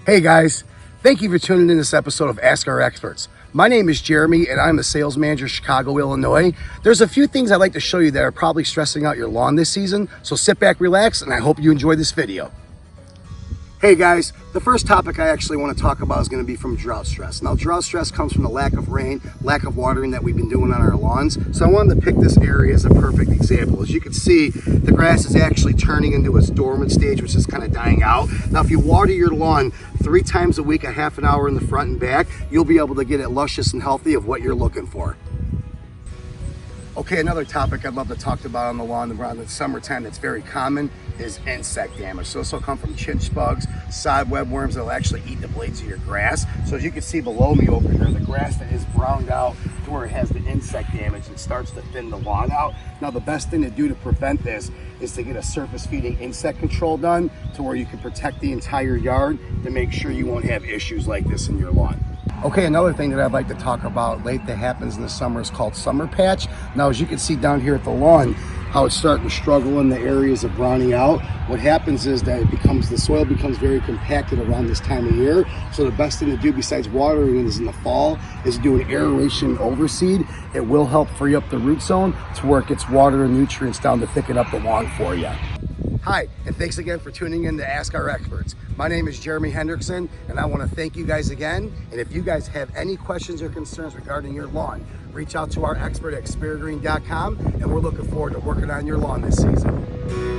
Hey guys, thank you for tuning in this episode of Ask Our Experts. My name is Jeremy and I'm the sales manager, Chicago, Illinois. There's a few things I'd like to show you that are probably stressing out your lawn this season, so sit back, relax, and I hope you enjoy this video. Hey guys, the first topic I actually want to talk about is going to be from drought stress. Now, drought stress comes from the lack of rain, lack of watering that we've been doing on our lawns. So I wanted to pick this area as a perfect example. As you can see, the grass is actually turning into its dormant stage, which is kind of dying out. Now, if you water your lawn 3 times a week, a half an hour in the front and back, you'll be able to get it luscious and healthy of what you're looking for. Okay, another topic I'd love to talk about on the lawn around the summertime that's very common is insect damage. So this will come from chinch bugs, sod webworms that will actually eat the blades of your grass. So as you can see below me over here, the grass that is browned out to where it has the insect damage and starts to thin the lawn out. Now the best thing to do to prevent this is to get a surface feeding insect control done to where you can protect the entire yard to make sure you won't have issues like this in your lawn. Okay, another thing that I'd like to talk about late that happens in the summer is called summer patch. Now, as you can see down here at the lawn, how it's starting to struggle in the areas of browning out. What happens is that the soil becomes very compacted around this time of year. So the best thing to do besides watering is in the fall is do an aeration overseed. It will help free up the root zone to where it gets water and nutrients down to thicken up the lawn for you. Hi, and thanks again for tuning in to Ask Our Experts. My name is Jeremy Hendrickson, and I want to thank you guys again. And if you guys have any questions or concerns regarding your lawn, reach out to our expert at speargreen.com, and we're looking forward to working on your lawn this season.